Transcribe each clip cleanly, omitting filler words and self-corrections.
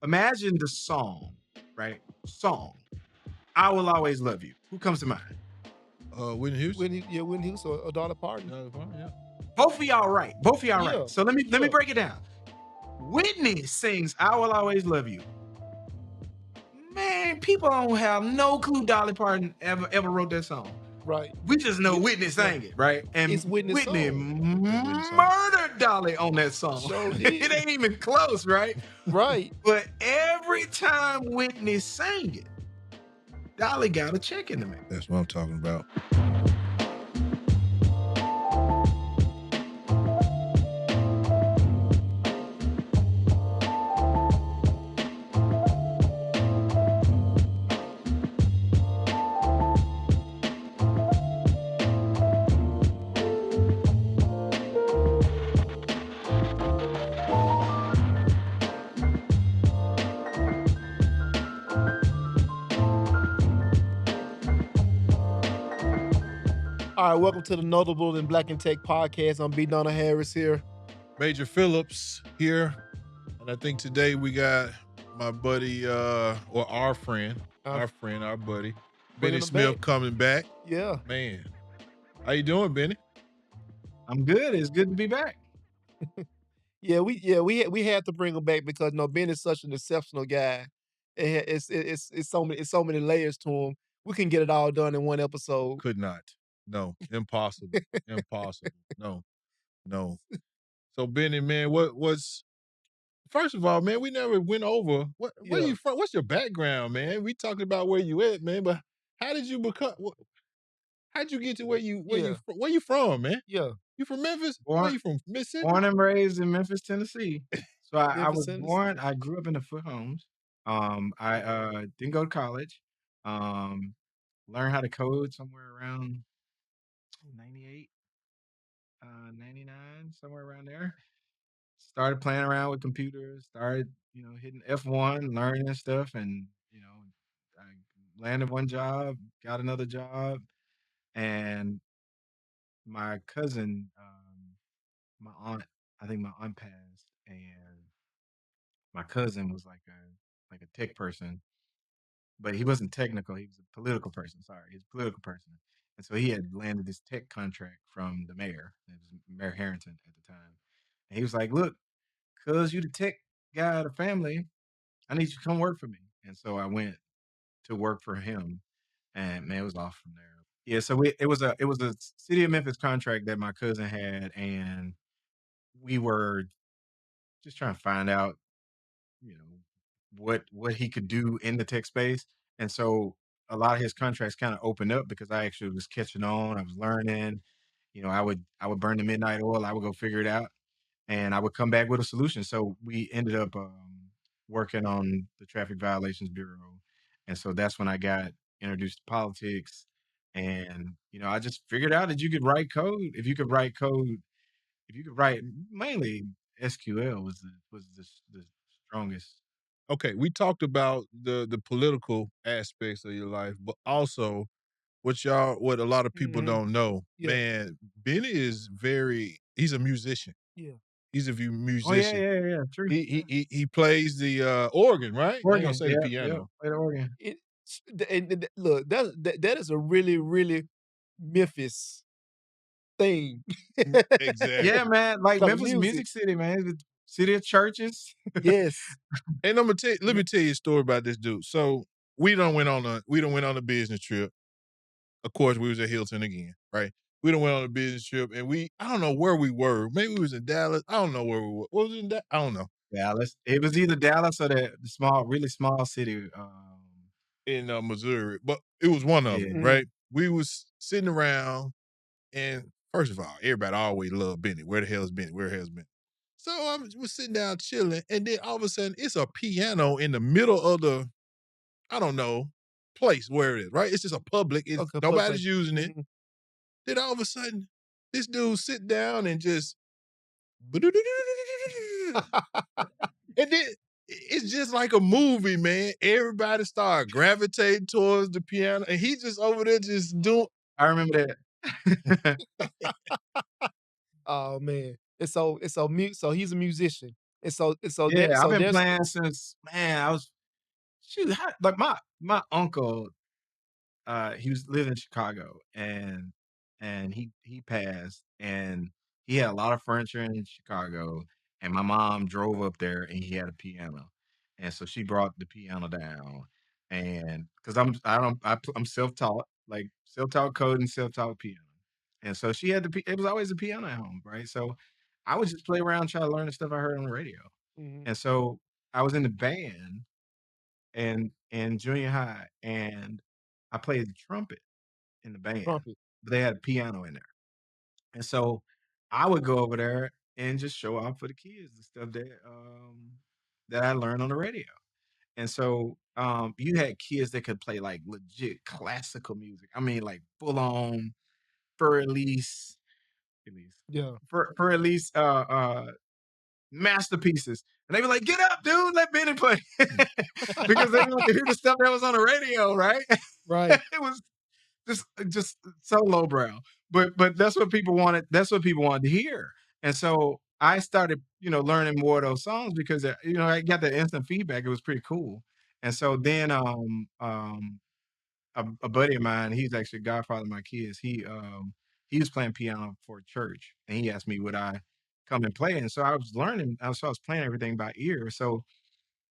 Imagine the song, right? Song. I will always love you. Who comes to mind? Whitney Houston. Whitney Houston or Dolly Parton. Yeah. Both of y'all right. Both of y'all Yeah. right. So let me break it down. Whitney sings "I Will Always Love You." Man, people don't have no clue Dolly Parton ever wrote that song. Right. We just know Whitney sang it, right? And It's Whitney's Whitney song. murdered Dolly on that song. Sure It did. ain't even close, right? Right. But every time Whitney sang it, Dolly got a check in the mail. That's what I'm talking about. All right, welcome to the Notable in Black and Tech podcast. I'm B. Donna Harris here. Major Phillips here. And I think today we got my buddy, or our friend, our buddy, Benny Smith coming back. Yeah. Man. How you doing, Benny? I'm good. It's good to be back. Yeah, we had to bring him back because Ben is such an exceptional guy. It's so many layers to him. We can get it all done in one episode. Could not. No, impossible. Impossible. No. So Benny, man, first of all, man, we never went over where you from? What's your background, man? We talking about where you at, man, but how'd you get to where you from, man? Yeah. You from Memphis? Born, Where you from? Mississippi? Born and raised in Memphis, Tennessee. So I was Tennessee. born, I grew up in the foot homes. I didn't go to college. Learned how to code somewhere around 98, 99, somewhere around there. Started playing around with computers, started, hitting F1, learning stuff, and, I landed one job, got another job, and my cousin, my aunt, I think my aunt passed, and my cousin was like a tech person, but he wasn't technical. He was a political person. Sorry, he's a political person, and so he had landed this tech contract from the mayor. It was Mayor Harrington at the time, and he was like, "Look, cuz you the tech guy of the family, I need you to come work for me." And so I went to work for him, and man, it was off from there. Yeah, so it was a city of Memphis contract that my cousin had, and we were just trying to find out, you know, what he could do in the tech space. And so a lot of his contracts kind of opened up because I actually was catching on. I was learning. I would burn the midnight oil. I would go figure it out, and I would come back with a solution. So we ended up working on the Traffic Violations Bureau, and so that's when I got introduced to politics. And I just figured out that you could write code. If you could write mainly SQL was the strongest. Okay, we talked about the political aspects of your life, but also what a lot of people don't know, man, Benny is he's a musician. Yeah. He's a Oh yeah, musician. yeah. True. He plays the organ, right? I ain't Organ, gonna say the yeah, piano. play the organ. Look, that is a really, really Memphis thing. Exactly. Yeah, man. Like Cause Memphis Music City, man. It's the city of churches. Yes. And let me tell you a story about this dude. So we done went on a business trip. Of course, we was at Hilton again, right? We done went on a business trip, and I don't know where we were. Maybe we was in Dallas. I don't know where we were. What was it in Dallas? I don't know. Dallas. It was either Dallas or the small, really small city. In Missouri, but it was one of them, Yeah. right? We was sitting around, and first of all, everybody always loved Benny. Where the hell is Benny? Where the hell is Benny? So I was sitting down chilling, and then all of a sudden, it's a piano in the middle of the, I don't know, place where it is, right? It's just a public. Nobody's using it. Then all of a sudden, this dude sit down and just, and then it's just like a movie, man. Everybody started gravitating towards the piano, and he just over there just doing. I remember that. Oh man. So he's a musician. there Yeah, I've so been there's playing since, man, I was shoot, like my uncle, he was living in Chicago, and he passed, and he had a lot of furniture in Chicago, and my mom drove up there, and he had a piano, and so she brought the piano down, and because I'm self-taught, like self-taught coding, self-taught piano, and so she had it was always a piano at home, right? So I would just play around, try to learn the stuff I heard on the radio, mhm, and so I was in the band and in junior high, and I played the trumpet in the band, trumpet. but they had a piano in there. And so I would go over there and just show off for the kids the stuff that I learned on the radio. And so you had kids that could play like legit classical music. I mean, like full on for Elise, Yeah, for masterpieces. And they were like, "Get up, dude, let Benny play." Because they wanted to hear the stuff that was on the radio, right? right. It was just so lowbrow. But that's what people wanted to hear. And so I started, learning more of those songs because I got that instant feedback. It was pretty cool. And so then a buddy of mine, he's actually godfather of my kids. He was playing piano for church and he asked me would I come and play. And so I was learning, so I was playing everything by ear. So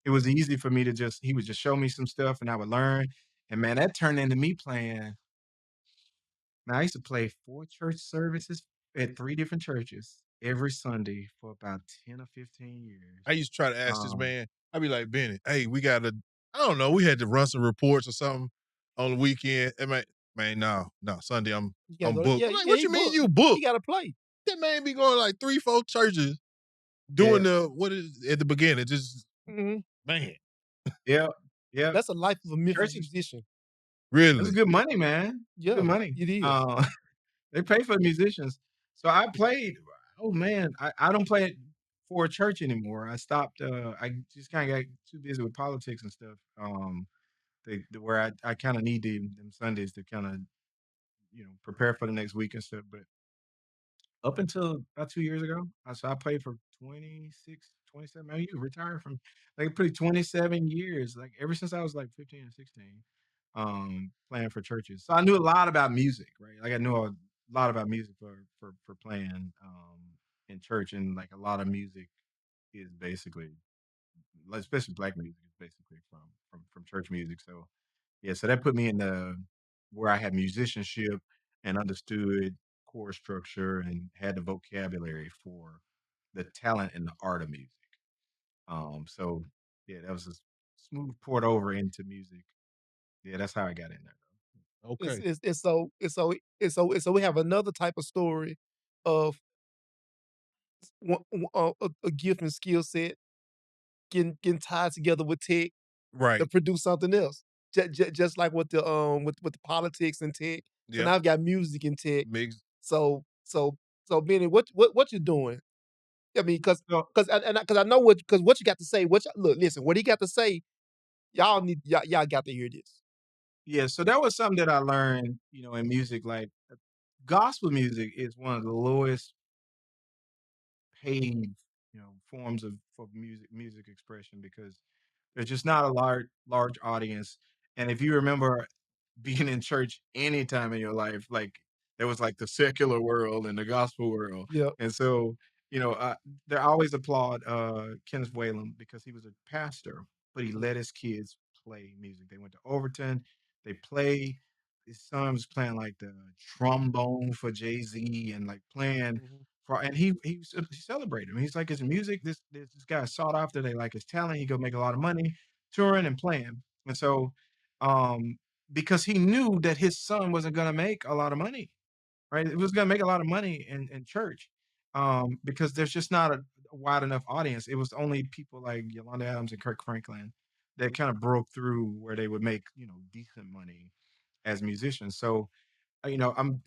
it was easy for me to he would just show me some stuff and I would learn. And man, that turned into me playing. Now, I used to play 4 church services at 3 different churches every Sunday for about 10 or 15 years. I used to try to ask this Um, man. I'd be like, Benny, hey, we got to, I don't know, we had to run some reports or something on the weekend. And man, no, Sunday You gotta I'm go. booked. Yeah, I'm like, yeah. what He you mean booked. you He booked? got to play. That man be going like 3, 4 churches doing yeah, what is at the beginning. Just Mhm. man, yeah, yeah. That's a life of a Memphis Churches, musician. that's really. good money, man. It's good Yeah, money. it is. They pay for the musicians. So I played. Oh man, I don't play it for a church anymore. I stopped. I just kind of got too busy with politics and stuff. Where I kind of need them Sundays to kind of prepare for the next week and stuff. But up until about 2 years ago, I played for 26, 27. I mean, you retired from like pretty 27 years, like ever since I was like 15 or 16, playing for churches. So I knew a lot about music, right? Like I knew a lot about music for playing in church, and like a lot of music is basically, like, especially black music, is basically from church music. So yeah, so that put me in the where I had musicianship and understood chord structure and had the vocabulary for the talent and the art of music. So yeah, that was a smooth port over into music. Yeah, that's how I got in there. Okay. It's so we have another type of story of a gift and skill set getting tied together with tech to Right. produce something else. Just like with the politics and tech. So Yep. now I've got music and tech. Mix. So so so Benny, what you doing? I mean, So because I know what you got to say. Look, listen, what he got to say, y'all got to hear this. yeah, so that was something that I learned, in music. Like gospel music is one of the lowest paid, forms of for music expression because there's just not a large audience. And if you remember being in church any time in your life, like there was like the secular world and the gospel world. Yeah. And so, you know, uh, they always applaud Kenneth Whalen because he was a pastor, but he let his kids play music. They went to Overton, they play. His son was playing like the trombone for Jay Z and like playing Mhm. and he celebrated him. He's like his music. This guy sought after. They like his talent. He go make a lot of money touring and playing. And so, um, because he knew that his son wasn't gonna make a lot of money, right? It was gonna make a lot of money in church, because there's just not a wide enough audience. It was only people like Yolanda Adams and Kirk Franklin that kind of broke through where they would make, decent money as musicians. So, I'm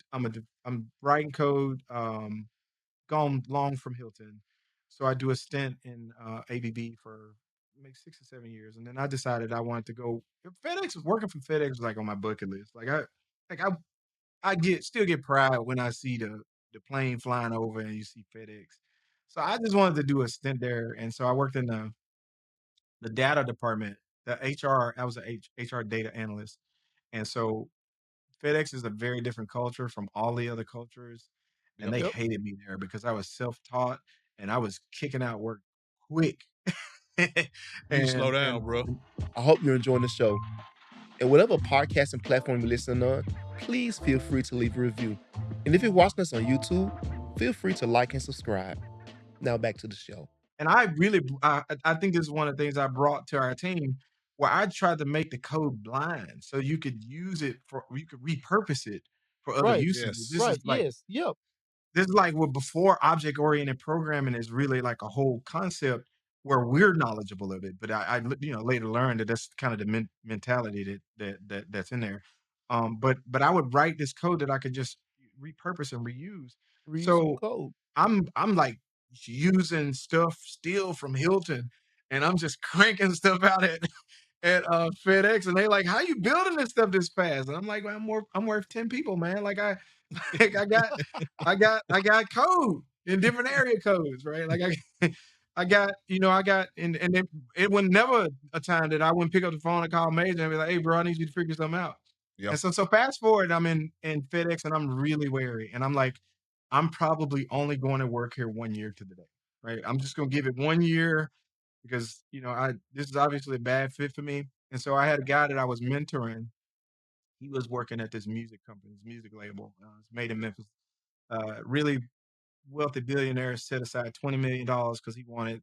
writing code, gone long from Hilton. So I do a stint in ABB for maybe 6 or 7 years, and then I decided I wanted to go. FedEx working for FedEx was like on my bucket list. Like I still get pride when I see the plane flying over and you see FedEx. So I just wanted to do a stint there, and so I worked in the data department, the HR. I was a HR data analyst, and so FedEx is a very different culture from all the other cultures, and Yep. they Yep. hated me there because I was self-taught and I was kicking out work quick. You need to slow And down, bro. I hope you're enjoying the show. And whatever podcasting platform you're listening on, please feel free to leave a review. And if you're watching us on YouTube, feel free to like and subscribe. Now back to the show. and I really I think this is one of the things I brought to our team where I tried to make the code blind so you could use it for you could repurpose it for other Right. usages. Yes. This is Right. like Yes. Yep. this is like what before object-oriented programming is really like a whole concept where we're knowledgeable of it, but later learned that that's kind of the mentality that's in there. But I would write this code that I could just repurpose and reuse. Reuse some So code. I'm like using stuff still from Hilton, and I'm just cranking stuff out at FedEx, and they like, "How you building this stuff this fast?" And I'm like, "Well, I'm worth 10 people, man. Like I like I got code in different area codes, right? Like I got and it was never a time that I wouldn't pick up the phone and call Major and be like, "Hey, bro, I need you to figure something out." Yeah. And so fast forward, I'm in FedEx and I'm really wary. And I'm like, I'm probably only going to work here 1 year to the day, right? I'm just gonna give it 1 year because I this is obviously a bad fit for me. And so I had a guy that I was mentoring. He was working at this music company, this music label. It's made in Memphis. Really wealthy billionaire set aside $20 million because he wanted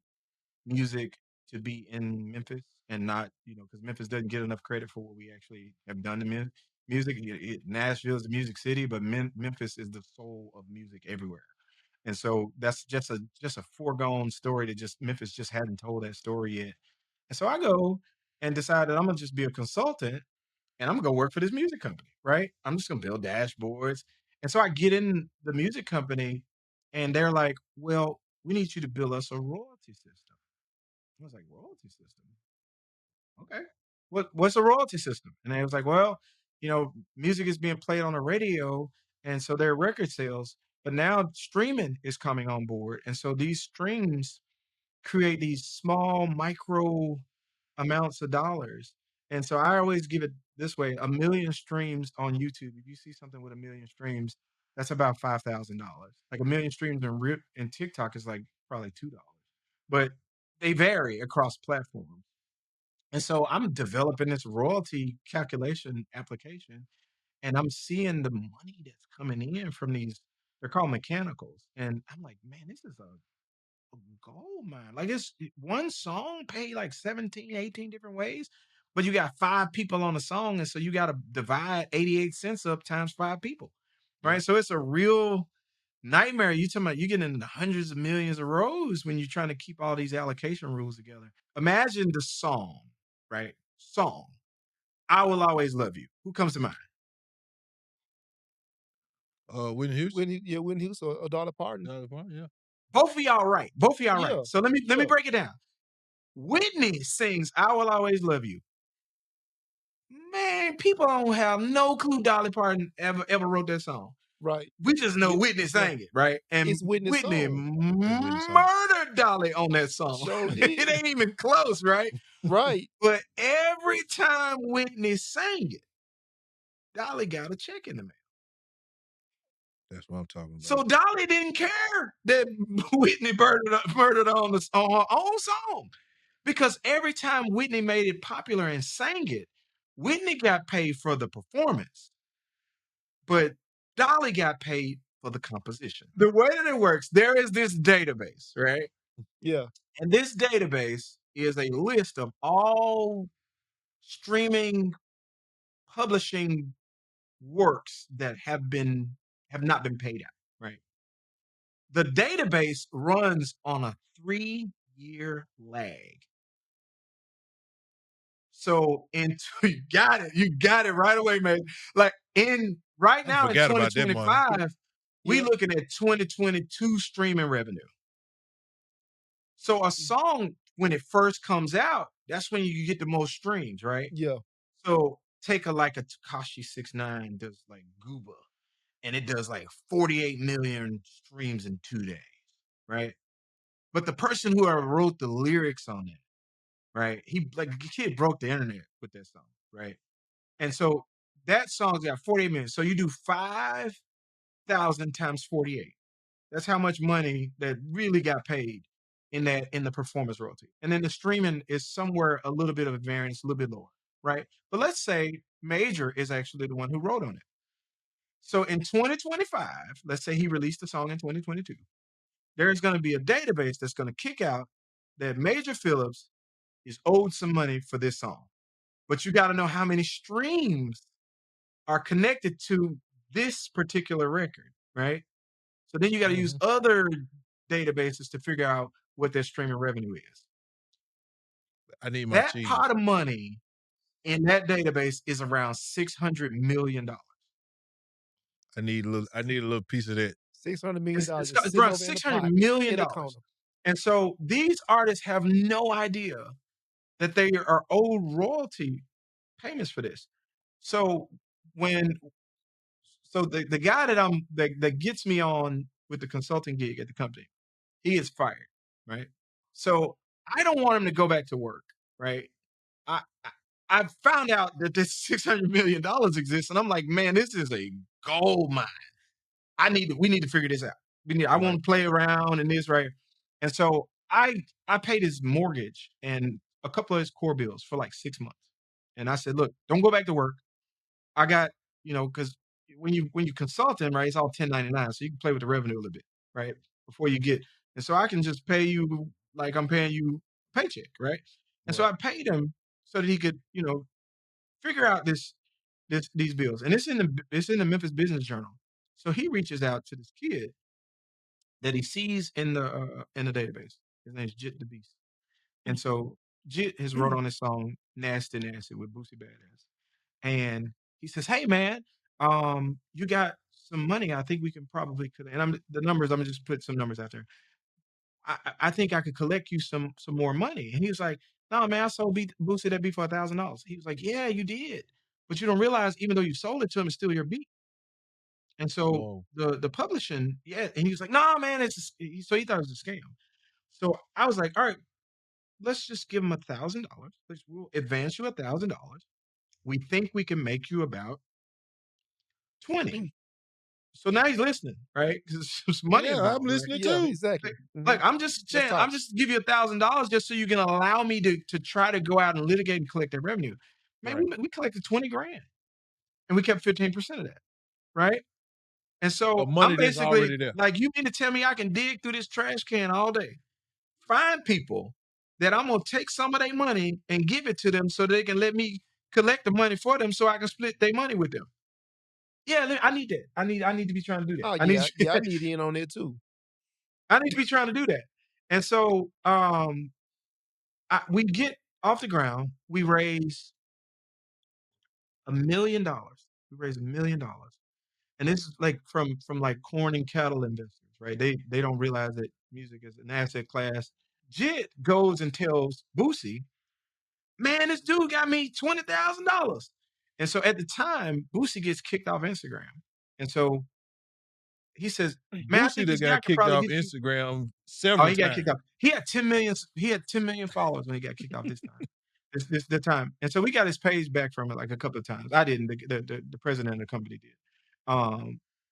music to be in Memphis and not, because Memphis doesn't get enough credit for what we actually have done to music. Nashville is the music city, but Memphis is the soul of music everywhere. And so that's just a foregone story that just Memphis just hadn't told that story yet. And so I go and decide that I'm gonna just be a consultant and I'm gonna go work for this music company, right? I'm just gonna build dashboards. And so I get in the music company and they're like, well, we need you to build us a royalty system. I was like, royalty system? Okay. What's a royalty system? And they was like, well, music is being played on the radio, and so there are record sales, but now streaming is coming on board. And so these streams create these small micro amounts of dollars. And so I always give it this way: 1 million streams on YouTube. If you see something with 1 million streams, that's about $5,000. Like 1 million streams in TikTok is like probably $2. But they vary across platforms. And so I'm developing this royalty calculation application and I'm seeing the money that's coming in from these, they're called mechanicals. And I'm like, man, this is a gold mine. Like one song paid like 17, 18 different ways, but you got five people on the song. And so you got to divide 88 cents up times five people. Yeah. Right. So it's a real nightmare. You talking about you getting into hundreds of millions of rows when you're trying to keep all these allocation rules together. Imagine the song, right? Song. I will always love you. Who comes to mind? Whitney Houston. When he was a Dolly Parton. Yeah. Both of y'all right. Both of y'all right. Yeah. So let me Yeah. break it down. Whitney sings I Will Always Love You. Man, people don't have no clue Dolly Parton ever wrote that song. Right. We just know Yeah. Whitney Yeah. sang it, right? And It's Whitney's Whitney song. It's Whitney's song. murdered Dolly on that song. Sure It did. ain't even close, right? Right. But every time Whitney sang it, Dolly got a check in the mail. That's what I'm talking about. So Dolly didn't care that Whitney murdered on her own song. Because every time Whitney made it popular and sang it, Whitney got paid for the performance, but Dolly got paid for the composition. The way that it works, there is this database, right? Yeah. And this database is a list of all streaming publishing works that have not been paid out, right? The database runs on a 3-year lag. So you got it right away, man. Like right I now in forgot about that money. 2025, we Yeah. looking at 2022 streaming revenue. So a song when it first comes out, that's when you get the most streams, right? Yeah. So take like a Takashi 69 does like Gooba, and it does like 48 million streams in 2 days, right? But the person who wrote the lyrics on it, right? He like the kid broke the internet with that song, right? And so that song's got 48 minutes. So you do 5,000 times 48. That's how much money that really got paid in the performance royalty. And then the streaming is somewhere a little bit of a variance, a little bit lower, right? But let's say Major is actually the one who wrote on it. So in 2025, let's say he released the song in 2022, there's going to be a database that's going to kick out that Major Phillips is owed some money for this song. But you got to know how many streams are connected to this particular record, right? So then you got to use other databases to figure out what their streaming revenue is. I need my That cheese. pot of money in that database is around $600 million. I need a little piece of that. $600 million It's just sitting around over in the $600 pot million. in the corner. And so these artists have no idea that they are owed royalty payments for this. So the guy that gets me on with the consulting gig at the company, he is fired, right? So I don't want him to go back to work, right? I found out that this $600 million exists, and I'm like, man, this is a gold mine. We need to figure this out. I want to play around in this, right? And so I paid his mortgage and a couple of his core bills for like 6 months. And I said, look, don't go back to work. I got, because when you consult him, right, it's all 1099, so you can play with the revenue a little bit, right? Before you get, and so I can just pay you like I'm paying you paycheck, right? And so I paid him so that he could, figure out these bills. And it's in the Memphis Business Journal. So he reaches out to this kid that he sees in the database. His name's Jit the Beast. And so Jit has wrote on this song Nasty Nasty with Boosie Badass. And he says, "Hey man, you got some money. I think we can probably and I'm gonna just put some numbers out there. I think I could collect you some more money." And he was like, "No, man, I sold Boosie that beat for $1,000." He was like, "Yeah, you did. But you don't realize even though you sold it to him, it's still your beat." And so Whoa. the publishing, yeah, and he was like, "No, man, so he thought it was a scam." So I was like, "All right, let's just give him $1,000. We'll advance you $1,000. We think we can make you about 20." So now he's listening, right? Because there's money Yeah, I'm involved, right? listening Yeah, too. exactly. Like, I'm just Let's saying, talk. I'm just give you $1,000 just so you can allow me to try to go out and litigate and collect that revenue. Man, Right. we collected 20 grand and we kept 15% of that, right? And Of so money I'm that's basically already there. like, you mean to tell me I can dig through this trash can all day, find people that I'm gonna take some of their money and give it to them so they can let me collect the money for them so I can split their money with them. Yeah, I need that. I need to be trying to do that. Oh yeah, yeah. I need in on it too. I need to be trying to do that. And so we get off the ground, we raise $1 million. We raise $1 million. And this is like from like corn and cattle investors, right? They don't realize that music is an asset class. Jit goes and tells Boosie, man, this dude got me $20,000. And so at the time, Boosie gets kicked off Instagram. And so he says, man, I Boosie think that this guy got could kicked probably off get you. Instagram Oh, several he got times. kicked off. He had 10 million followers when he got kicked off this time. This the time. And so we got his page back from it like a couple of times. I didn't. The president of the company did.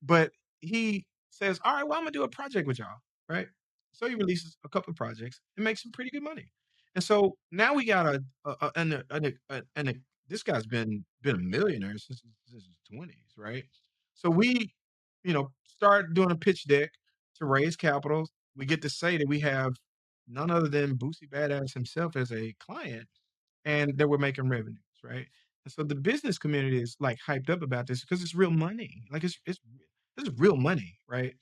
But he says, "All right, well, I'm gonna do a project with y'all, right?" So he releases a couple of projects and makes some pretty good money. And so now we got this guy's been a millionaire since his 20s, right? So we, start doing a pitch deck to raise capital. We get to say that we have none other than Boosie Badass himself as a client, and that we're making revenues, right? And so the business community is like hyped up about this because it's real money. Like this is real money, right?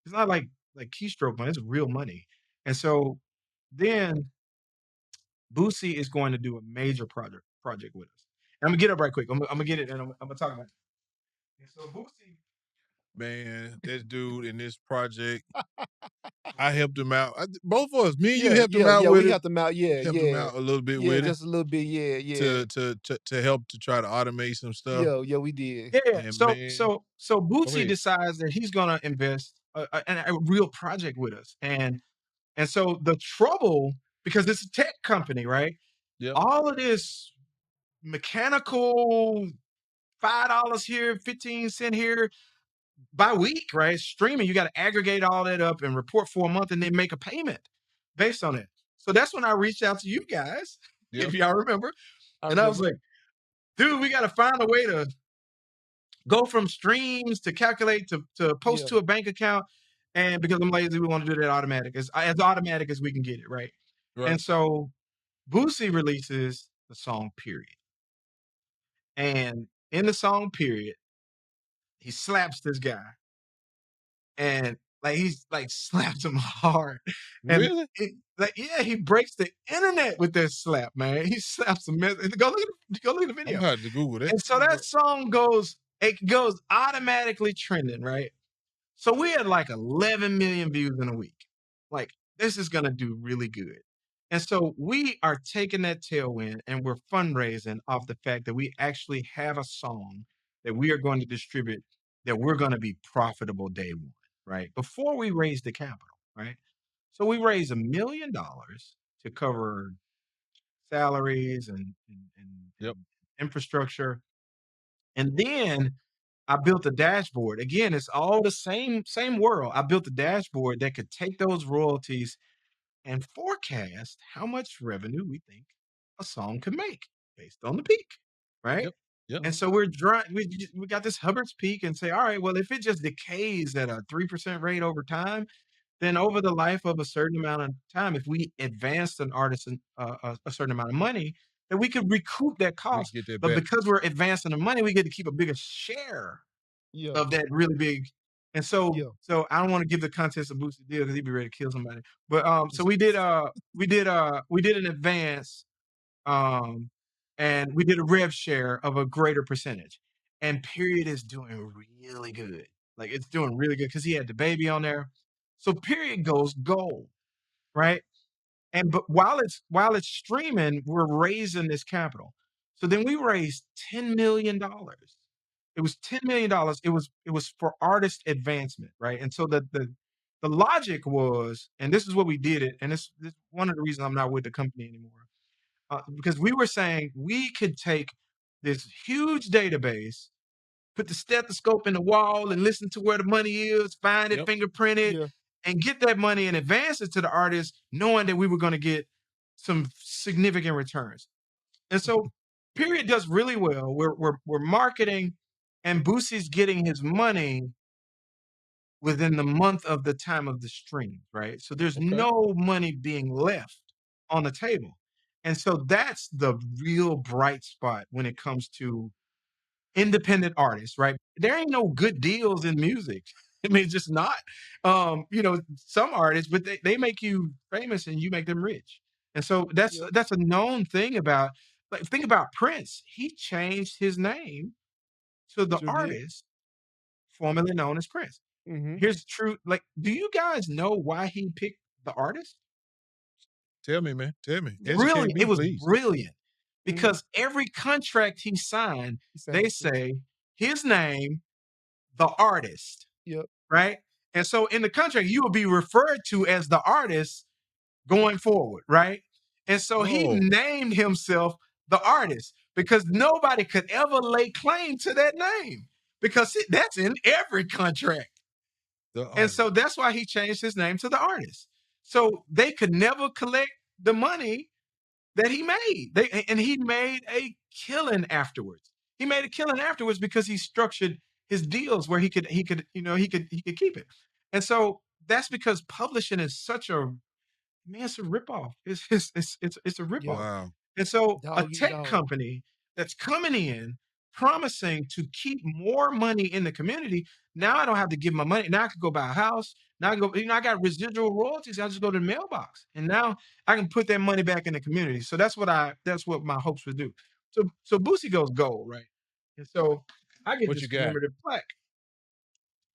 It's not like keystroke money. It's real money. And so then Boosie is going to do a major project with us. And I'm gonna get up right quick. I'm gonna get it, and I'm gonna talk about it. And so Boosie, Man, this dude in this project, I helped him out. Both of us, me and you Yeah, helped him yeah, out yeah. with We it. got them out. Yeah, Helped him yeah, out a little bit yeah. with it Just a little bit. Yeah, yeah, to help to try to automate some stuff. yeah, yeah. We did. yeah. And So man, so go Boosie ahead. decides that he's gonna invest in a real project with us, and And so the trouble, because it's a tech company, right? Yep. All of this mechanical $5 here, 15 cents here by week, right? Streaming, you got to aggregate all that up and report for a month and then make a payment based on it. So that's when I reached out to you guys, Yep. if y'all remember. I And I was remember. like, dude, we got to find a way to go from streams to calculate to post Yeah. to a bank account. And because I'm lazy, we want to do that automatic, as automatic as we can get it, right? Right. And so Boosie releases the song Period. And in the song Period, he slaps this guy. And like he's like slaps him hard. And Really? like, yeah, he breaks the internet with that slap, man. He slaps him. Go look at the I'm video. gonna have to Google that. And so that song goes automatically trending, right? So we had like 11 million views in a week. Like, this is going to do really good. And so we are taking that tailwind and we're fundraising off the fact that we actually have a song that we are going to distribute that we're going to be profitable day one, right? Before we raise the capital, right? So we raised $1 million to cover salaries and Yep. infrastructure. And then I built a dashboard. Again, it's all the same world. I built a dashboard that could take those royalties and forecast how much revenue we think a song could make based on the peak, right? Yep. Yep. And so we got this Hubbard's peak and say, all right, well, if it just decays at a 3% rate over time, then over the life of a certain amount of time, if we advanced an artist a certain amount of money, then we could recoup that We can cost. get that But back. because we're advancing the money, we get to keep a bigger share Yeah. of that really big. And so Yeah. so I don't want to give the context of Boosie deal because he'd be ready to kill somebody. But so we did an advance, um and we did a rev share of a greater percentage. And Period is doing really good. Like it's doing really good because he had the baby on there. So Period goes gold, right? And but while it's streaming, we're raising this capital. So then we raised $10 million. It was $10 million. It was for artist advancement, right? And so the logic was, and this is what we did it, and this one of the reasons I'm not with the company anymore. Because we were saying we could take this huge database, put the stethoscope in the wall and listen to where the money is, find it, Yep. fingerprint it, Yeah. and get that money and advance it to the artist, knowing that we were going to get some significant returns. And so Period does really well. We're marketing, and Boosie's getting his money within the month of the time of the stream, right? So there's Okay. no money being left on the table. And so that's the real bright spot when it comes to independent artists, right? There ain't no good deals in music. I mean, it's just not. Some artists, but they make you famous and you make them rich. And so that's Yep. that's a known thing about, like, think about Prince. He changed his name to the Sure did. artist formerly known as Prince. Mm-hmm. Here's the truth. Like, do you guys know why he picked the artist? Tell me, man. Tell me. Educate Brilliant. me, It was please. brilliant Mm-hmm. because every contract he signed, He said, they say his name, the artist, yep. right? And so in the contract, you will be referred to as the artist going forward, right? And so he Oh, named himself the artist because nobody could ever lay claim to that name because that's in every contract. the And artist. so that's why he changed his name to the artist. So they could never collect the money that he made. And he made a killing afterwards. He made a killing afterwards because he structured his deals where he could keep it. And so that's because publishing is such a, man, it's a ripoff. It's a Yep. ripoff. Wow. And so a Dog eat tech dog. company that's coming in promising to keep more money in the community. Now I don't have to give my money. Now I can go buy a house. Now I go, I got residual royalties. I just go to the mailbox. And now I can put that money back in the community. So that's what my hopes would do. So Boosie goes gold, right? And so I get What this you got? commemorative plaque.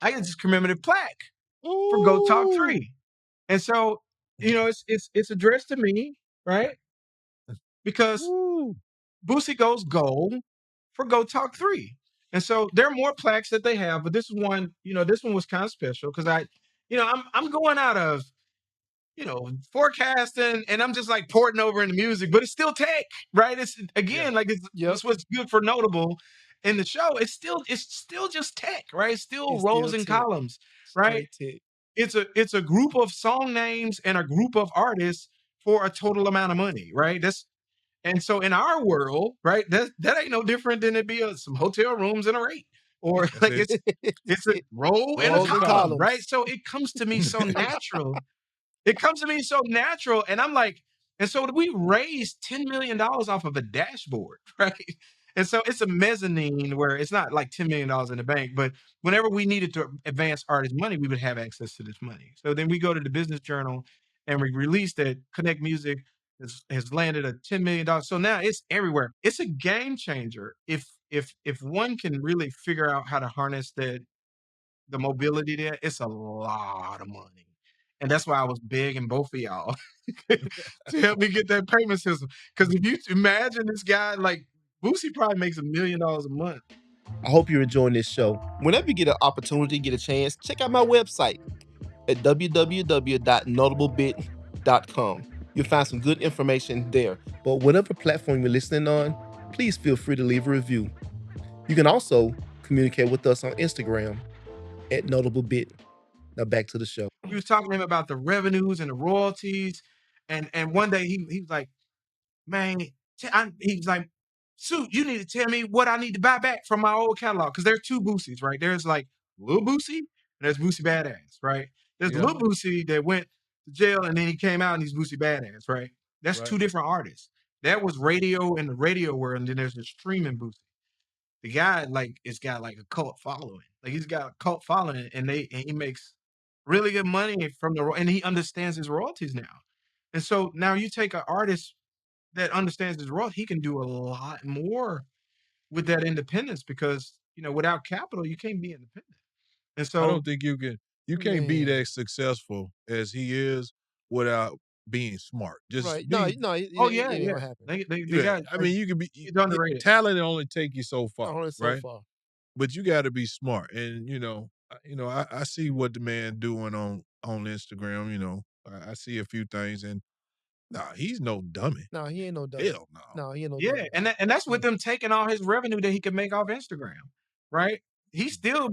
I get this commemorative plaque for Go Talk Ooh. 3. And so, it's addressed to me, right? Because Ooh. Boosie goes gold for Go Talk 3. And so there are more plaques that they have, but this one was kind of special because I'm going out of forecasting, and I'm just like porting over into music, but it's still tech, right? It's Yeah. again like Yep. it's what's good for notable in the show. It's still just tech, right? It's still It's rows still and tech. columns, right? Straight tech. It's a group of song names and a group of artists for a total amount of money, right? And so in our world, right, that ain't no different than it be some hotel rooms and a rate, or That's like it. it's a row and a Rows and column, right? columns. So it comes to me so natural. It comes to me so natural, and I'm like, and so we raised $10 million off of a dashboard, right? And so it's a mezzanine where it's not like $10 million in the bank, but whenever we needed to advance artists' money, we would have access to this money. So then we go to the Business Journal and we release that Connect Music has landed a $10 million. So now it's everywhere. It's a game changer if one can really figure out how to harness the mobility there. It's a lot of money. And that's why I was begging both of y'all to help me get that payment system. Because if you imagine this guy, like Boosie probably makes $1 million a month. I hope you're enjoying this show. Whenever you get an opportunity, get a chance, check out my website at www.notablebit.com. You'll find some good information there. But whatever platform you're listening on, please feel free to leave a review. You can also communicate with us on Instagram at notablebit. Now back to the show. We was talking to him about the revenues and the royalties. And one day he was like, man, he was like, Suit, you need to tell me what I need to buy back from my old catalog. Because there's two Boosies, right? There's like Lil Boosie and there's Boosie Badass, right? There's Yeah. Lil Boosie that went to jail and then he came out and he's Boosie Badass, right? That's Right. two different artists. That was radio in the radio world, and then there's the streaming Boosie. The guy like it's got like a cult following. Like he's got a cult following, and he makes really good money from and he understands his royalties now. And so now you take an artist that understands his role, he can do a lot more with that independence because without capital, you can't be independent. And I so don't think you can't be Man. that successful as he is without being smart. Right. Just No, be no, oh it yeah, ain't yeah. gonna happen. They yeah. got I like mean, you can be he's underrated. talent only take you so far, Only so right? far. But you got to be smart. And I see what the man doing on Instagram. I see a few things, and nah, he's no dummy. No, he ain't no dummy. Hell no. No, he ain't no Yeah, dummy. and that's with them taking all his revenue that he can make off Instagram, right? He's still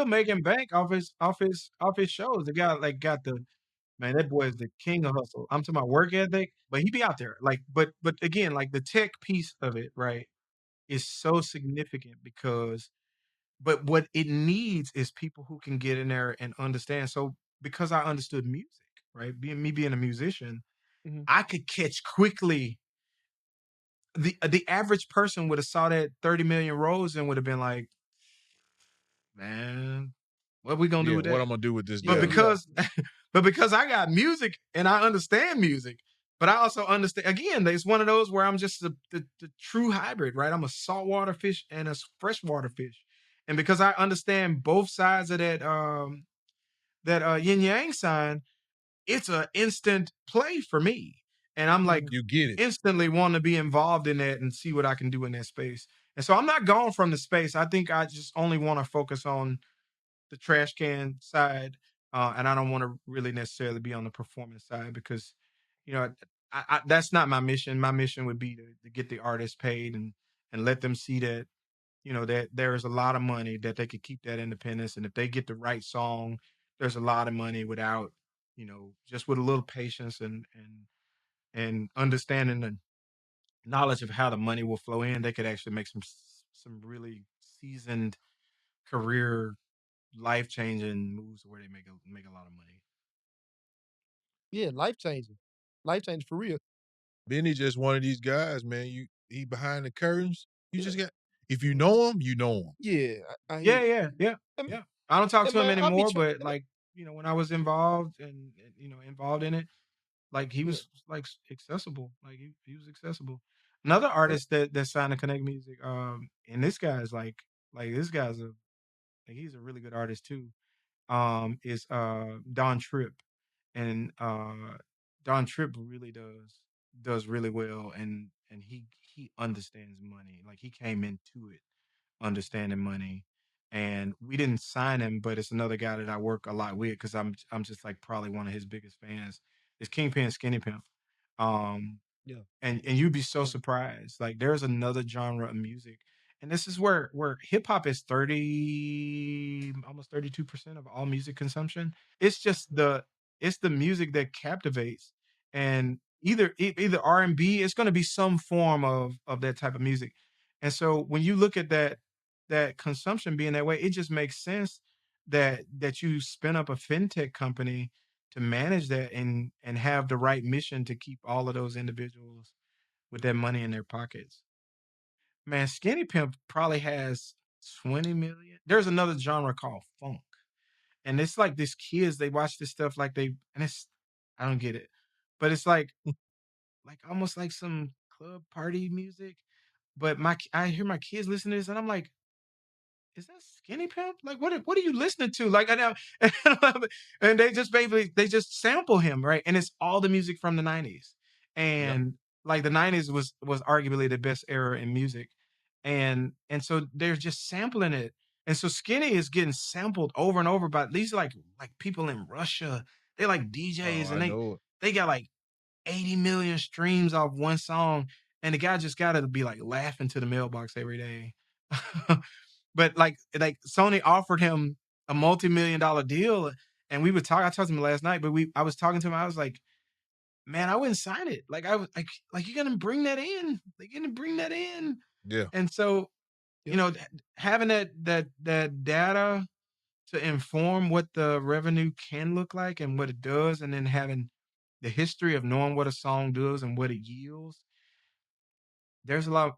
making bank off his shows. The guy like got the man, that boy is the king of hustle. I'm talking about work ethic, but he be out there. Like, but again, like the tech piece of it, right, is so significant because but what it needs is people who can get in there and understand. So because I understood music, right? Being a musician, Mhm. I could catch quickly the average person would have saw that 30 million rows and would have been like, man, what we gonna do Yeah, with what that? I'm gonna do with this But Yeah, guy? yeah. because I got music and I understand music, but I also understand again, it's one of those where I'm just the true hybrid, right? I'm a saltwater fish and a freshwater fish. And because I understand both sides of that yin yang sign, it's a instant play for me. And I'm like Mhm. You get it. instantly want to be involved in that and see what I can do in that space. And so I'm not gone from the space. I think I just only want to focus on the trash can side, and I don't want to really necessarily be on the performance side because, you know, that's not my mission. My mission would be to get the artists paid and let them see that that there is a lot of money that they could keep that independence, and if they get the right song, there's a lot of money without just with a little patience and understanding the knowledge of how the money will flow in, they could actually make some really seasoned career life changing moves where they make a lot of money. Yeah, life changing. Life changing for real. Benny just one of these guys, man. He behind the curtains. You Yeah. just got if you Mhm. know him, you know him. Yeah, I hear Yeah, you. yeah, yeah, And, yeah. I don't talk and to him man, I be anymore, trying. but like when I was involved and involved in it, like he Yeah. was like accessible. Like he was accessible. Another And, artist that signed to Connect Music, and this guy's like this guy's he's a really good artist too. Is Don Tripp, and Don Tripp really does really well, and he understands money. Like he came into it understanding money, and we didn't sign him, but it's another guy that I work a lot with because I'm just like probably one of his biggest fans. It's Kingpin, Skinny Pimp. Um, Yeah. and you'd be so Yeah. surprised. Like there's another genre of music, and this is where hip hop is 30, almost 32% of all music consumption. It's just the music that captivates, and either R&B, it's going to be some form of that type of music. And so when you look at that consumption being that way, it just makes sense that you spin up a fintech company to manage that and have the right mission to keep all of those individuals with that money in their pockets. Man, Skinny Pimp probably has 20 million. There's another genre called funk. And it's like these kids, they watch this stuff like and it's, I don't get it. But it's like almost like some club party music. But I hear my kids listen to this and I'm like, is that Skinny Pimp? Like, what are you listening to? Like, I know, and they just basically they just sample him, right? And it's all the music from the '90s, Yeah. and like the '90s was arguably the best era in music, and so they're just sampling it, and so Skinny is getting sampled over and over by these like people in Russia. They like Oh, DJs, and I they know it. they got like 80 million streams off one song, and the guy just got to be like laughing to the mailbox every day. But like Sony offered him a multi-million-dollar deal, and we would talk. I talked to him last night, but I was talking to him. I was like, man, I wouldn't sign it. Like I was like you're gonna bring that in. Like you're gonna bring that in. Yeah. And so, Yeah. having that data to inform what the revenue can look like and what it does, and then having the history of knowing what a song does and what it yields, there's a lot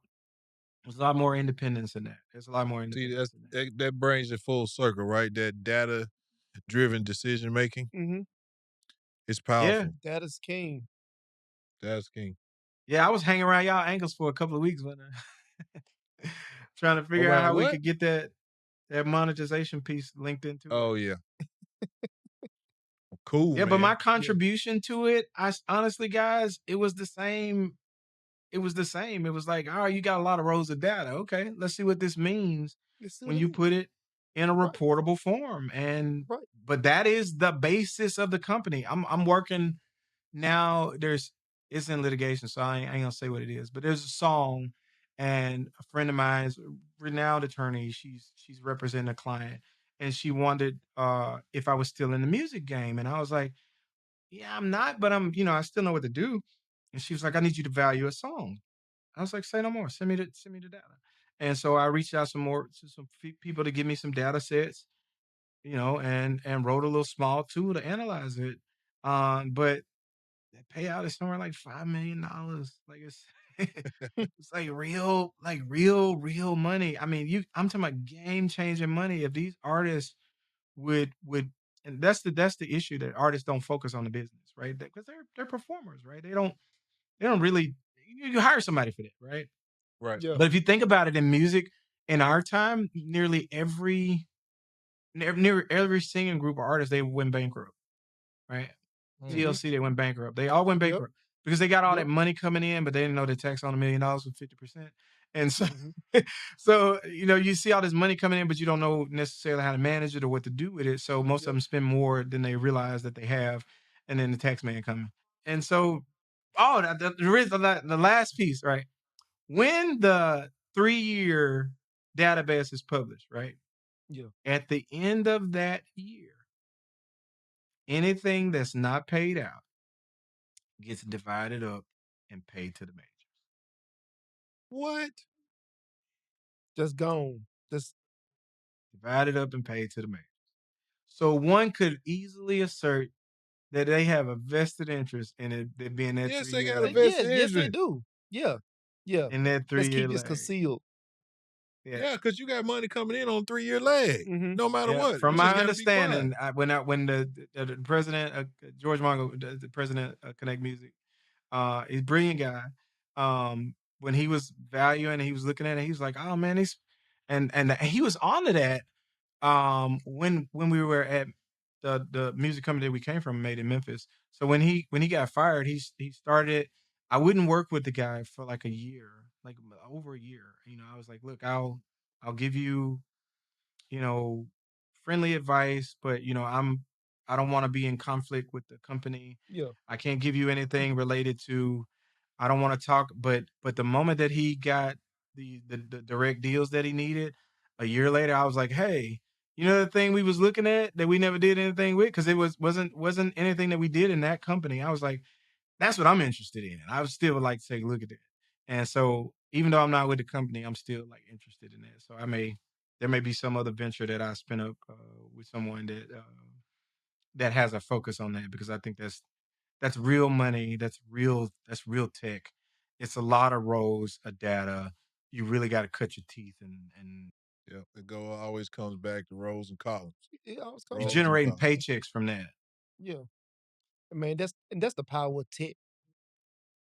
more independence in that. There's a lot more See, independence in that. that brings it full circle, right? That data driven decision making Mhm. is Yeah. powerful. That is king. That's king. Yeah, I was hanging around y'all ankles for a couple of weeks, trying to figure out Around how we what? could get that monetization piece linked into it. Oh yeah. Cool, Yeah, but my man. Yeah. contribution to it, honestly, guys, it was the same. It was the same. It was like, all right, you got a lot of rows of data. Okay, let's see what this means Let's see what when it you means. put it in a Right. reportable form. And Right. but that is the basis of the company. I'm working now. It's in litigation, so I ain't gonna say what it is. But there's a song, and a friend of mine's a renowned attorney. She's representing a client, and she wanted if I was still in the music game, and I was like, yeah, I'm not, but I still know what to do. And she was like, I need you to value a song. I was like, say no more. Send me the data. And so I reached out to some people to give me some data sets, and wrote a little small tool to analyze it. But that payout is somewhere like $5 million. Like it's it's like real money. I mean, I'm talking about game changing money. If these artists would and that's the issue, that artists don't focus on the business, right? Because they're performers, right? They don't really, you hire somebody for that, right? Right. Yeah. But if you think about it, in music in our time, near every singing group of artists, they went bankrupt, right? Hmm. Mhm. TLC, they went bankrupt. They all went Yep. bankrupt because they got all that Yep. money coming in, but they didn't know the tax on $1 million was 50%. And so, Mhm. you see all this money coming in, but you don't know necessarily how to manage it or what to do with it. So most of Yep. them spend more than they realize that they have, and then the tax man coming. And so, oh, the last piece, right? When the 3-year database is published, right? Yeah. At the end of that year, anything that's not paid out gets divided up and paid to the majors. What? Just gone. Just Divided up and paid to the majors. So one could easily assert that they have a vested interest in it being that Yes, they 3-year got a lag. vested yes, yes, they interest. do. Yeah. Yeah. In that Let's 3-year keep this lag. concealed. Yeah. Yeah, because you got money coming in on 3-year lag. Mhm. No matter Yeah. what. From You my just got to be quiet. understanding, when the president, George Mongo, the president of Connect Music, he's a brilliant guy. When he was valuing, he was looking at it, he was like, "Oh man, he's," and he was onto that. When we were at the music company that we came from, made in Memphis. So when he got fired, he started. I wouldn't work with the guy for like a year, like over a year. I was like, look, I'll give you, you know, friendly advice, but I don't want to be in conflict with the company. Yeah. I can't give you anything related to. I don't want to talk. But the moment that he got the direct deals that he needed, a year later, I was like, hey, you know the thing we was looking at that we never did anything with because it wasn't anything that we did in that company. I was like, that's what I'm interested in. I would still would like to take a look at that. And so even though I'm not with the company, I'm still like interested in that. So there may be some other venture that I spin up with someone that has a focus on that because I think that's real money. That's real tech. It's a lot of rows of data. You really got to cut your teeth and Yeah, always comes back to rows and columns. It always comes you're back Rows to and generating that. columns. paychecks from that. Yeah. Man, that's the power of tech.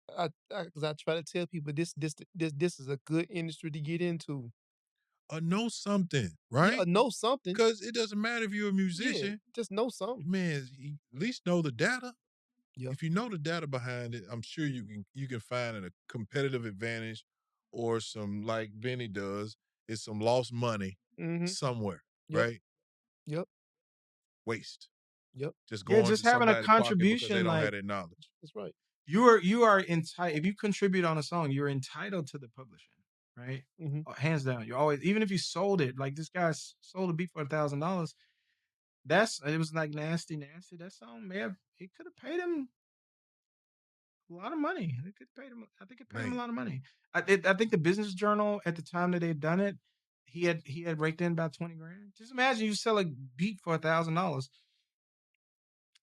Because I try to tell people this is a good industry to get into. Know something, Yeah, right? know something. Because it doesn't matter if you're a Yeah, musician. just know something. Man, at least know the data. Yeah. If you know the data behind it, I'm sure you can find a competitive advantage or some like Benny does, is some lost money Mm-hmm. somewhere, Yep. right? Yep. Waste. Yep. Just Yeah, going just to having a somebody's pocket because they contribution don't like have that knowledge. That's right. you are entitled if you contribute on a song, you're entitled to the publishing, right? Mm-hmm. Hands down. You're always even if you sold it, like this guy sold a beat for $1,000. It was like nasty. That song may have it could have paid him a lot of money. It could pay him. I think it paid him a Man, lot of money. I think the Business Journal at the time that they'd done it, he had raked in about 20 grand. Just imagine you sell a beat for $1,000,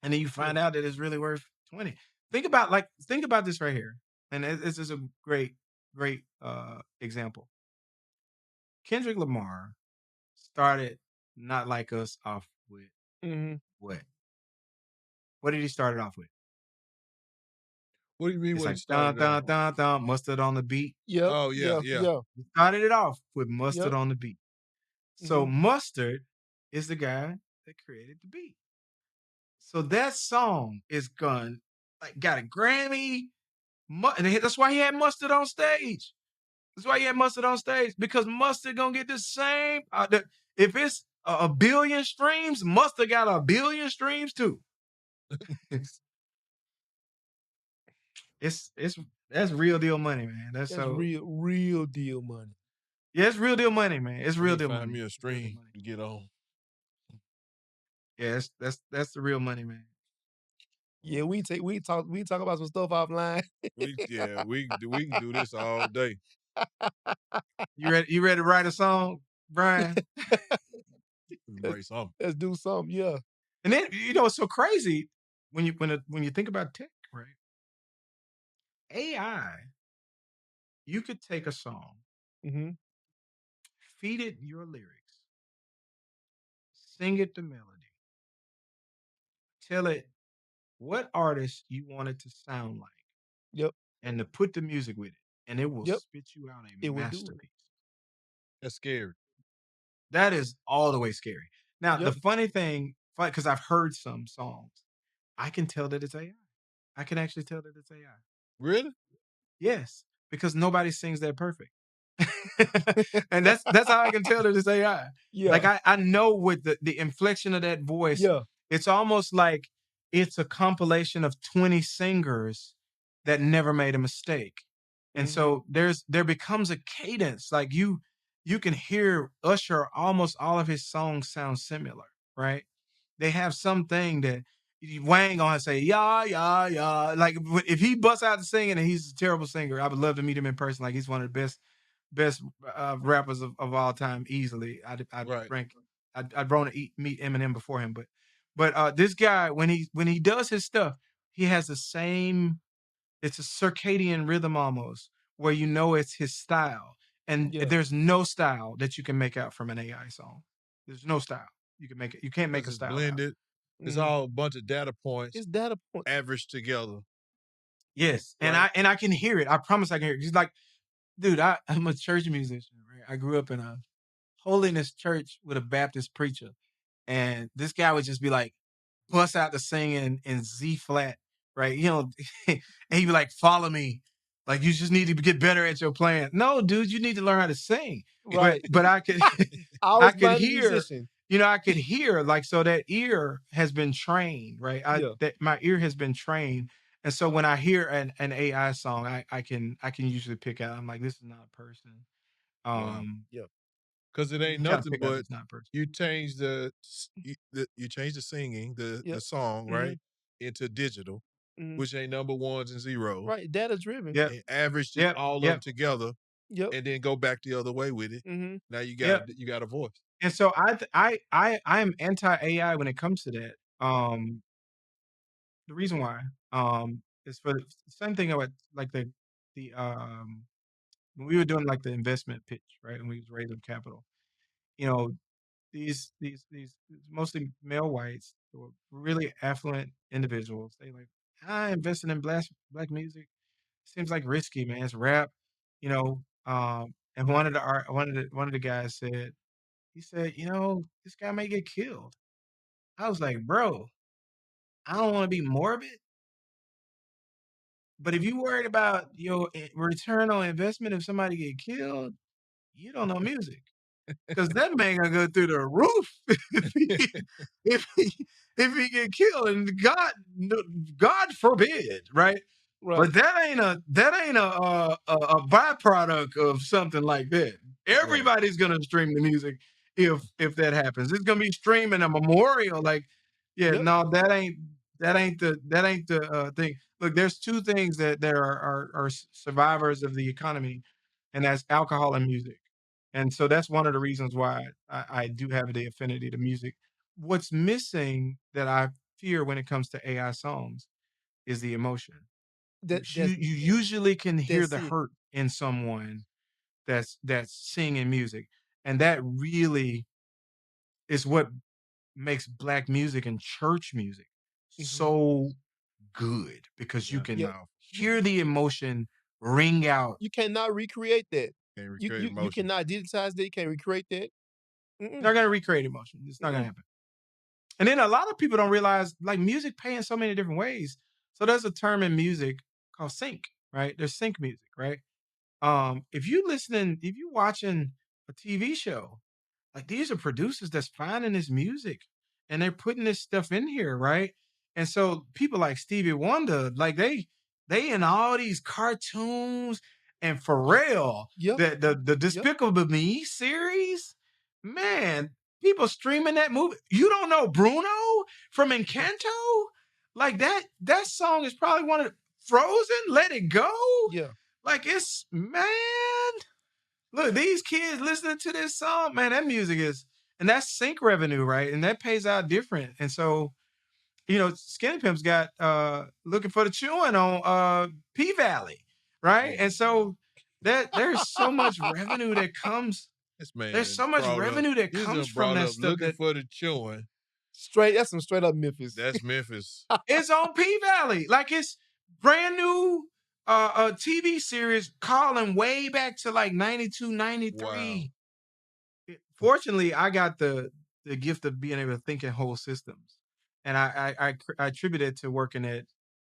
and then you Yeah. find out that it's really worth 20. Think about this right here, and this is a great example. Kendrick Lamar started Not Like Us off with Mm-hmm. what? What did he start it off with? what do you mean It's what he like dun started off dun on? dun dun mustard on the beat. Yep. Oh, yeah, Yeah. yeah. Yeah. He started it off with mustard Yep. on the beat. So Mm-hmm. Mustard is the guy that created the beat. So that song is gone like got a Grammy. And that's why he had Mustard on stage. That's why he had Mustard on stage because Mustard gonna get the same. If it's a billion streams, Mustard got a billion streams too. it's that's real deal money, man. That's That's so real deal money. yeah, it's real deal money, man. It's I real need to deal find money. me a It's real deal stream money. to get on. Yeah, that's the real money, man. Yeah, we talk about some stuff offline. We can do this all day. You ready to write a song, Brian? let's, Write something. let's do something. Yeah. And then it's so crazy when you think about tech, right? AI, you could take a song, Mm-hmm. feed it your lyrics, sing it the melody, tell it what artist you want it to sound like, Yep. and to put the music with it, and it will Yep. spit you out a It will do it. masterpiece. That's scary. That is all the way scary. Now, the Yep. funny thing, because I've heard some songs, I can tell that it's AI. I can actually tell that it's AI. Really? Yes, because nobody sings that perfect. And that's how I can tell that it's AI. Yeah. Like I know with the inflection of that voice, Yeah. it's almost like it's a compilation of 20 singers that never made a mistake. And Mm-hmm. so there becomes a cadence. Like you can hear Usher, almost all of his songs sound similar, right? They have something that Wang gonna say, yeah. Like if he busts out to singing and he's a terrible singer, I would love to meet him in person. Like he's one of the best rappers of all time, easily. I'd Right. rank. I'd want to meet Eminem before him, but this guy when he does his stuff, he has the same. It's a circadian rhythm almost, where it's his style, and Yeah. there's no style that you can make out from an AI song. There's no style you can make it. You can't make Because a it's style out. blended. It's Mm-hmm. all a bunch of data points It's data point. averaged together. Yes, and Right. I can hear it. I promise I can hear it. He's like, dude, I'm a church musician, right? I grew up in a holiness church with a Baptist preacher, and this guy would just be like, bust out the singing in Z flat, right? And he'd be like, follow me. Like you just need to get better at your playing. No, dude, you need to learn how to sing. But Right. but I could I I was could minded hear musician. I could hear like so that ear has been trained, right? Yeah. That my ear has been trained. And so when I hear an AI song, I can usually pick out. I'm like, this is not a person. Wow. Um, Yeah. Because it you ain't can kind of nothing pick out but it's not a person. you change you change the singing, the Yep. song, Mhm. right, into digital, Mhm. which ain't number ones and zeros, Right, data driven. Yep, and averaged it yep, all of them yep, together, Yep. and then go back the other way with it. Mhm. Now yep. you got a voice. And so I am anti AI when it comes to that. The reason why is for the same thing about like the when we were doing like the investment pitch, right? And we was raising capital. You know, these mostly male whites who were really affluent individuals. They like, I invested in black music. Seems like risky, man. It's rap, and one of the guys said, he said, this guy may get killed. I was like, bro, I don't want to be morbid, but if you worried about your return on investment if somebody get killed, you don't know music. 'Cause that man gonna go through the roof if he if he if he get killed, and God forbid, right? Right. But that ain't a byproduct of something like that. Right. Everybody's gonna stream the music if that happens. It's gonna be streaming a memorial, like, yeah, Yep. no, that ain't the thing. Look, there's 2 things that are survivors of the economy, and that's alcohol and music. And so that's one of the reasons why I do have the affinity to music. What's missing that I fear when it comes to AI songs is the emotion. You That you that's you usually can hear that's the it. hurt in someone that's singing music, and that really is what makes black music and church music Mhm. so good because you Yeah, can Yep. powerful. You hear the emotion ring out. you cannot recreate that. Can't You recreate you you emotion. cannot digitize that. You can't recreate that. Mm-mm. Not gonna recreate emotion. It's not gonna Mm-mm. happen. And then a lot of people don't realize like music pay in so many different ways. So there's a term in music called sync, right? There's sync music, right? If you watching a TV show, like these are producers that's finding this music and they're putting this stuff in here, right? And so people like Stevie Wonder, like they in all these cartoons and Pharrell, Yep. the Yep. Despicable Me series, man, people streaming that movie. You don't know Bruno from Encanto? Like that song is probably one of Frozen, Let It Go. Yeah. Like it's man. Look, these kids listening to this song, man, that music is, and that's sync revenue, right? And that pays out different. And so, Skinny Pimp's got looking for the chewing on P Valley, right? Oh And my god. so that there's so much revenue that comes, This man there's done so much brought up revenue that he's comes done from brought that up stuff looking that for the chewing. That's some straight up Memphis. That's Memphis. is on P Valley. Like it's brand new TV series calling way back to like 92, Wow. 93. Fortunately, I got the gift of being able to think in whole systems, and I attribute it to working at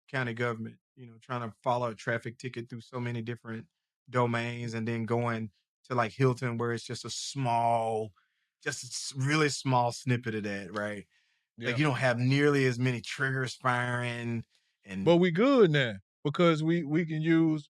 county government. Trying to follow a traffic ticket through so many different domains, and then going to like Hilton, where it's just really small snippet of that, right? Like Yeah. you don't have nearly as many triggers firing, and But we good now because we can use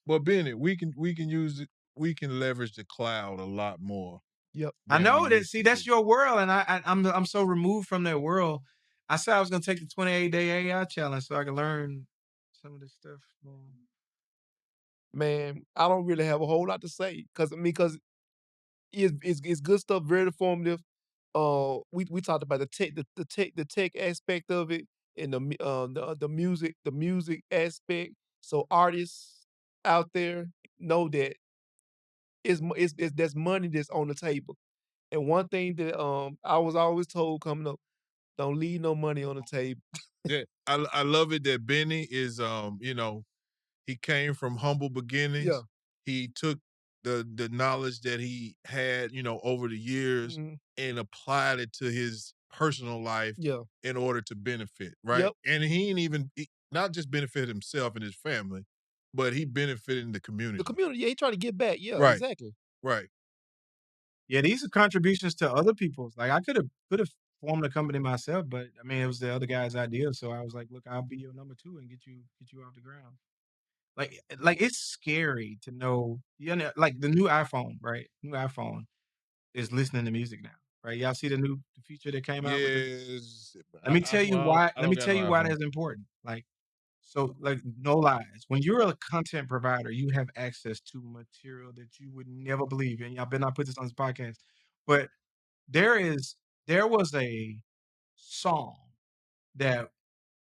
well Bennett, we can use it, we can leverage the cloud a lot more Yep. I than we know that. used See, to that's be. your world, and I'm so removed from that world. I said I was gonna take the 28-day AI challenge so I can learn some of this stuff. Man, I don't really have a whole lot to say because it's good stuff, very informative. We talked about the tech aspect of it and the music aspect. So artists out there know that it's there's money that's on the table. And one thing that I was always told coming up, don't leave no money on the table. Yeah. I love it that Benny is he came from humble Yeah. beginnings. He took the knowledge that he had, over the years Mhm. and applied it to his personal life Yeah. in order to benefit, right? Yep. And he ain't even not just benefit himself and his family, but he benefited the The community. community, yeah, he trying to get back. Yeah, Right, exactly. right. Yeah, these are contributions to other people's. Like I could have formed a company myself, but I mean it was the other guy's idea. So I was like, look, I'll be your number two and get you off the ground. Like it's scary to know, like the new iPhone, right? New iPhone is listening to music now, right? Y'all see the new feature that came out with it? Yes. Let me tell you Well, why. I Let don't me got tell no you why iPhone. that's important. Like, no lies. When you're a content provider, you have access to material that you would never believe. And y'all better not put this on this podcast. But there is there was a song that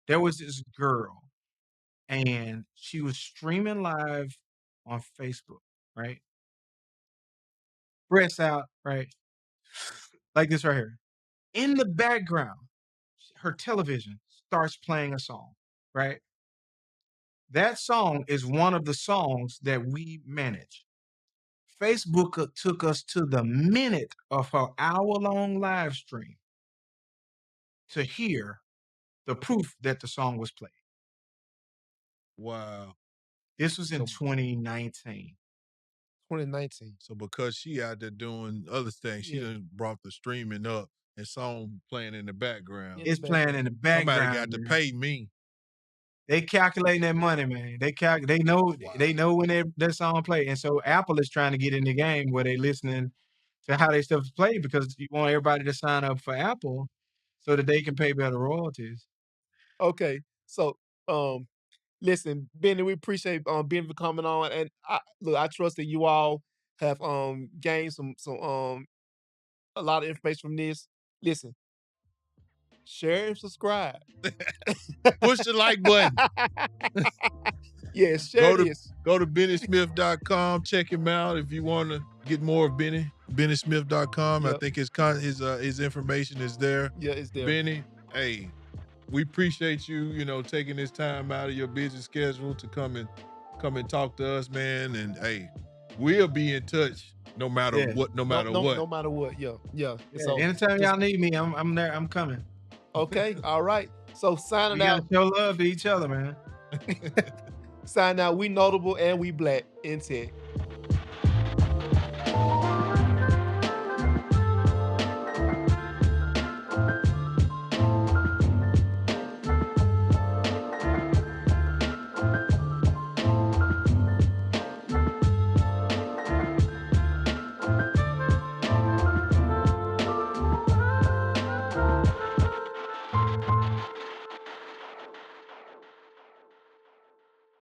there was this girl and she was streaming live on Facebook, right? Breasts out, right? Like this right here. In the background, her television starts playing a song, right? That song is one of the songs that we manage. Facebook took us to the minute of her hour-long live stream to hear the proof that the song was played. Wow. This was in So 2019. 2019. so because she out there doing other things, she Yeah. done brought the streaming up and song playing in the background. In the It's playing in background. the Somebody got background, to man. pay me. They calculating that money, man. They know when that song play. And so Apple is trying to get in the game where they listening to how they stuff is played because you want everybody to sign up for Apple so that they can pay better royalties. Okay. So, listen, Benny, we appreciate Benny for coming on, and I trust that you all have gained some a lot of information from this. Listen, share and subscribe. Push the like button. Yes, share Go this. to BennySmith.com. Check him out if you want to get more of Benny. BennySmith.com. I Yep. think his information is there. Yeah, it's there. Benny, hey, we appreciate you, taking this time out of your busy schedule to come and talk to us, man. And hey, we'll be in touch no matter Yeah. what, no No, matter no, what. no matter what. Yeah, yeah. And Yeah, so, anytime just- y'all need me, I'm there. I'm coming. okay, all right. So We signing gotta out. show love to each other, man. Signing out. We notable and we black in tech.